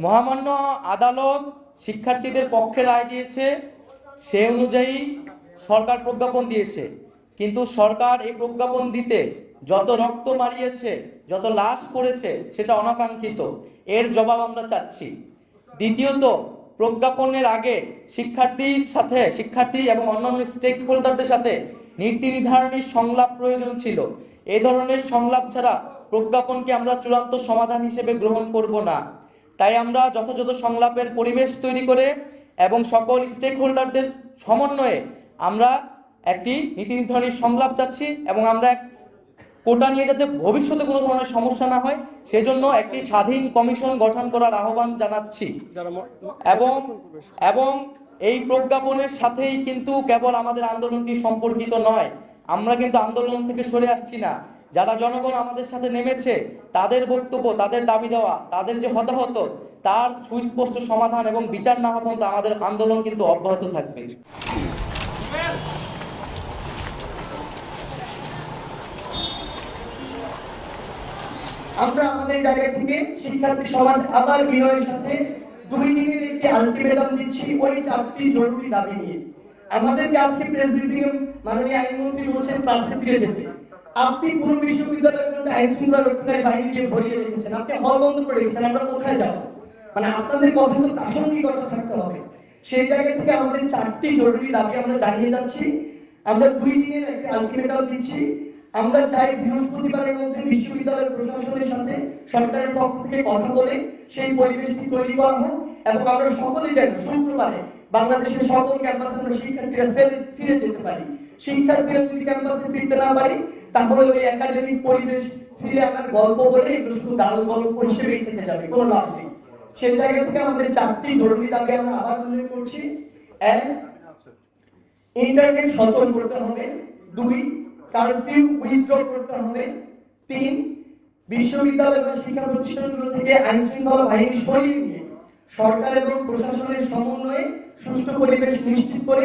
মহামান্য আদালত শিক্ষার্থীদের পক্ষে রায় দিয়েছে, সে অনুযায়ী সরকার প্রজ্ঞাপন দিয়েছে। কিন্তু সরকার এই প্রজ্ঞাপন দিতে যত রক্ত মারিয়েছে, যত লাশ পড়েছে, সেটা অনাকাঙ্ক্ষিত। এর জবাব আমরা চাচ্ছি। দ্বিতীয়ত, প্রজ্ঞাপনের আগে শিক্ষার্থী এবং অন্যান্য স্টেক হোল্ডারদের সাথে নীতি নির্ধারণী সংলাপ প্রয়োজন ছিল। এই ধরনের সংলাপ ছাড়া প্রজ্ঞাপনকে আমরা চূড়ান্ত সমাধান হিসেবে গ্রহণ করব না। তাই আমরা যথাযথ সংলাপের পরিবেশ তৈরি করে এবং সকল স্টেক হোল্ডারদের সমন্বয়ে আমরা একটি নীতি নির্ধারণী সংলাপ চাচ্ছি এবং আমরা কোটা নিয়ে যাতে ভবিষ্যতে কোনো ধরনের সমস্যা না হয় সেজন্য একটি স্বাধীন কমিশন গঠন করার আহ্বান জানাচ্ছি। এবং এই প্রজ্ঞাপনের সাথেই কিন্তু কেবল আমাদের আন্দোলনটি সম্পর্কিত নয়। আমরা কিন্তু আন্দোলন থেকে সরে আসছি না। যারা জনগণ আমাদের সাথে নেমেছে, তাদের বক্তব্য, তাদের দাবি দেওয়া, তাদের যে হতাহত, তার সুস্পষ্ট সমাধান এবং বিচার না হওয়া পর্যন্ত আমাদের আন্দোলন কিন্তু অব্যাহত থাকবে। আমরা আমাদের জায়গা থেকে শিক্ষার্থী সমাজ আবার বিনয়ের সাথে 2 দিনের একটি আলটিমেটাম দিচ্ছি ওই 4টি জরুরি দাবি নিয়ে। আমাদেরকে আজকে প্রেস ব্রিফিং মাননীয় আইনমন্ত্রী বলছেন ক্লাসে ফিরে যেতে। আপনি পুরো বিশ্ববিদ্যালয়ের মধ্যে আইন শৃঙ্খলা রক্ষাকারী বাহিনী দিয়ে ভরিয়ে রেখেছেন, আপনি হল বন্ধ করে রেখেছেন। আমরা কোথায় যাব? মানে আপনাদের কথা তো প্রাসঙ্গিকতা থাকতে হবে। সেই জায়গা থেকে আমাদের 4টি জরুরি দাবি আমরা জানিয়ে যাচ্ছি। আমরা 2 দিনের একটা আলটিমেটাম দিচ্ছি। আমরা চাই বৃহস্পতিবারের মধ্যে বিশ্ববিদ্যালয়ের প্রশাসনের সাথে সরকারের পক্ষ থেকে কথা বলে সেই পরিবেশটি তৈরি করা হোক এবং আমরা সকলে যেন শুক্রবারে বাংলাদেশের সকল ক্যাম্পাসে আমরা শিক্ষার্থীরা ফিরে যেতে পারি। শিক্ষার্থীরা যদি ক্যাম্পাসে ফিরতে না পারি তাহলে ওই একাডেমিক পরিবেশ ফিরে আনার গল্প বলে এগুলো শুধু গাল গল্প হিসেবেই থেকে যাবে, কোনো লাভ নেই। সেই জায়গা থেকে আমাদের 4টি জরুরি দাবি আমরা আবার উল্লেখ করছি। 1, ইন্টারনেট সচল করতে হবে। 2, কারফিউ উইথড্র করতে হবে। 3, বিশ্ববিদ্যালয় বা শিক্ষা প্রতিষ্ঠানগুলো থেকে আইন শৃঙ্খলা বাহিনী সরিয়ে নিয়ে সরকার এবং প্রশাসনের সমন্বয়ে সুষ্ঠু পরিবেশ নিশ্চিত করে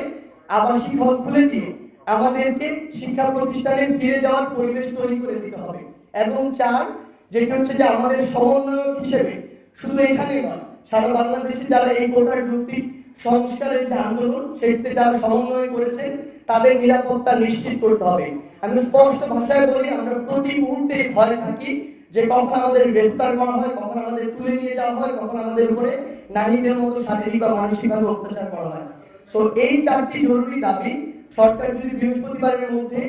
আবাসিক হল খুলে দিয়ে আমাদেরকে শিক্ষা প্রতিষ্ঠানে ফিরে যাওয়ার পরিবেশ তৈরি করে দিতে হবে। এবং 4, যেটা হচ্ছে যে আমাদের সমন্বয়ক হিসেবে শুধু এখানে নয়, সারা বাংলাদেশে যারা এই কোটার যুক্তি সংস্কারের যে আন্দোলন সেটিতে যারা সমন্বয় করেছেন তাদের নিরাপত্তা নিশ্চিত করতে হবে। আমি স্পষ্ট ভাষায় বলি, আমরা প্রতি মুহূর্তে ভয় থাকি যে কখন আমাদের গ্রেফতার করা হয়, কখন আমাদের তুলে নিয়ে যাওয়া হয়, কখন আমাদের উপরে নারীদের মতো শারীরিক বা মানসিকভাবে অত্যাচার করা হয়। সো এই 4টি জরুরি দাবি সরকার যদি বৃহস্পতিবারের মধ্যে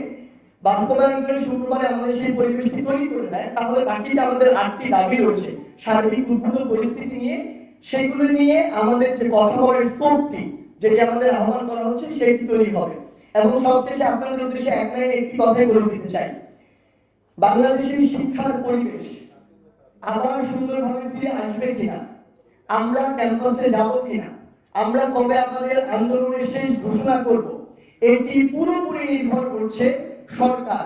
বাস্তবায়ন করে শুক্রবারে আমাদের সেই পরিবেশটি তৈরি করে দেয় তাহলে বাকি যে আমাদের 8টি দাবি রয়েছে সার্বিক উদ্ভূত পরিস্থিতি নিয়ে, সেগুলো নিয়ে আমাদের যে কথা বলার স্কোপটি যেটি আমাদের আহ্বান করা হচ্ছে সেটি তৈরি হবে। এবং সবশেষে আপনাদের উদ্দেশ্যে এক লাইনে একটি কথাই বলে দিতে চাই, বাংলাদেশের শিক্ষার পরিবেশ আবার সুন্দরভাবে ফিরে আসবে কিনা, আমরা ক্যাম্পাসে যাব কিনা, আমরা কবে আমাদের আন্দোলনের শেষ ঘোষণা করব, এটি পুরোপুরি নির্ভর করছে সরকার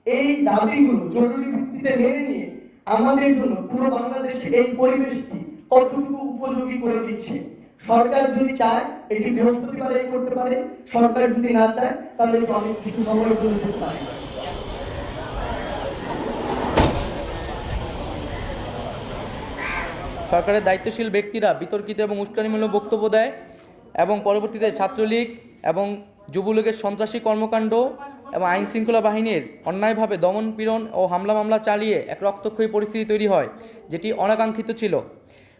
এই দাবিগুলো জরুরি ভিত্তিতে মেনে নিয়ে আমাদের জন্য পুরো বাংলাদেশে এই পরিবেশটি কতটুকু উপযোগী করে দিচ্ছে। সরকার যদি চায় এটি বৃহস্পতিবারে করতে পারে, সরকার যদি না চায় তাহলে অনেক কিছু সময় করতে পারে। সরকারের দায়িত্বশীল ব্যক্তিরা বিতর্কিত এবং উস্কানিমূলক বক্তব্য দেয় এবং পরবর্তীতে ছাত্রলীগ এবং যুবলীগের সন্ত্রাসী কর্মকাণ্ড এবং আইন শৃঙ্খলা বাহিনীর অন্যায়ভাবে দমন পীড়ন ও হামলা মামলা চালিয়ে এক রক্তক্ষয়ী পরিস্থিতি তৈরি হয়, যেটি অনাকাঙ্ক্ষিত ছিল।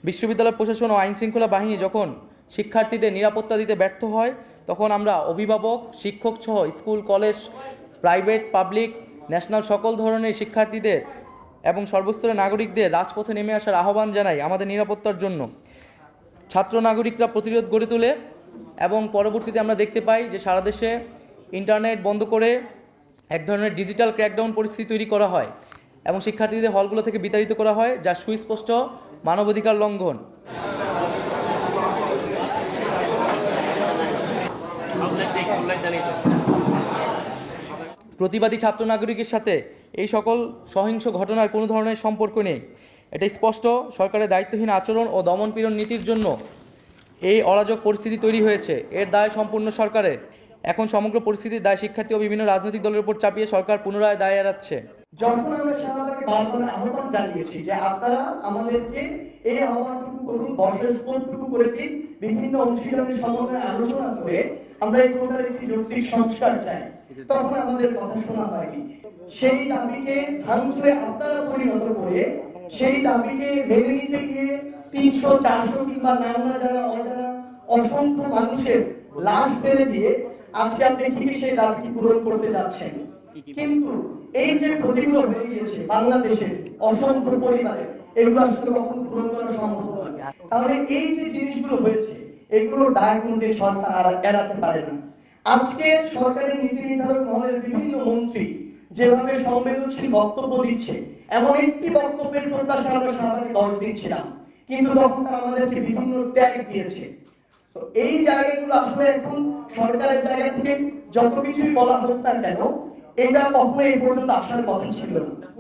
বিশ্ববিদ্যালয় প্রশাসন ও আইন শৃঙ্খলা বাহিনী যখন শিক্ষার্থীদের নিরাপত্তা দিতে ব্যর্থ হয় তখন আমরা অভিভাবক, শিক্ষক সহ school, college, private, public, national সকল ধরনের শিক্ষার্থীদের এবং সর্বস্তরের নাগরিকদের রাজপথে নেমে আসার আহ্বান জানাই আমাদের নিরাপত্তার জন্য। ছাত্র নাগরিকরা প্রতিরোধ গড়ে তোলে এবং পরবর্তীতে আমরা দেখতে পাই যে সারা দেশে ইন্টারনেট বন্ধ করে এক ধরনের ডিজিটাল ক্র্যাকডাউন পরিস্থিতি তৈরি করা হয় এবং শিক্ষার্থীদের হলগুলো থেকে বিতাড়িত করা হয়, যা সুস্পষ্ট মানবাধিকার লঙ্ঘন। প্রতিবাদী ছাত্র নাগরিকের সাথে এই সকল সহিংস ঘটনার কোনো ধরনের সম্পর্ক নেই। এটা স্পষ্ট সরকারের দায়িত্বহীন আচরণ ও দমনপীড়ন নীতির জন্য এই অরাজক পরিস্থিতি তৈরি হয়েছে। এর দায় সম্পূর্ণ সরকারের। এখন সমগ্র পরিস্থিতির দায় শিক্ষার্থী ও বিভিন্ন রাজনৈতিক দলের উপর চাপিয়ে সরকার পুনরায় দায় এড়াচ্ছে। যখন আমরা শাহবাগে বারবার আহ্বান জানিয়েছি যে আপনারা আমাদেরকে এই আহ্বানটুকু করুন, বর্ষস্পটটুকু করে দিন, বিভিন্ন অংশীদারের সমন্বয়ে আলোচনা করে আমরা এই কোটার একটি যৌক্তিক সংস্কার চাই, তখন আমাদের কথা শোনা হয়নি। সেই দাবিকে ভাঙচুরে আপনারা পরিণত করে সেই দাবিকে মেনে নিতে গিয়ে 300, 400 কিংবা নাম না জানা অজানা অসংখ্য মানুষের লাশ ফেলে দিয়ে আজকে আপনি ঠিকই সেই দাবিটি পূরণ করতে যাচ্ছেন। কিন্তু এই যে ক্ষতিগুলো হয়ে গিয়েছে বাংলাদেশের অসংখ্য পরিবারে, এগুলো আসলে কখনো পূরণ করা সম্ভব নয়। তাহলে এই যে জিনিসগুলো হয়েছে, এগুলো দায় কিন্তু সরকার আর এড়াতে পারে না। আজকে সরকারের নীতি নির্ধারক মহলের বিভিন্ন মন্ত্রী যেভাবে সংবেদনশীল বক্তব্য দিচ্ছে, এমন একটি বক্তব্যের প্রত্যাশা আমরা শাহবাগে 10 দিন ছিলাম, কিন্তু তখন তারা আমাদেরকে বিভিন্ন ট্যাগ দিয়েছে। তো এই জায়গাগুলো আসলে এখন সরকারের জায়গা থেকে যত কিছুই বলা হোক না কেন, এটা কখনো এই পর্যন্ত আসার কথা ছিল না।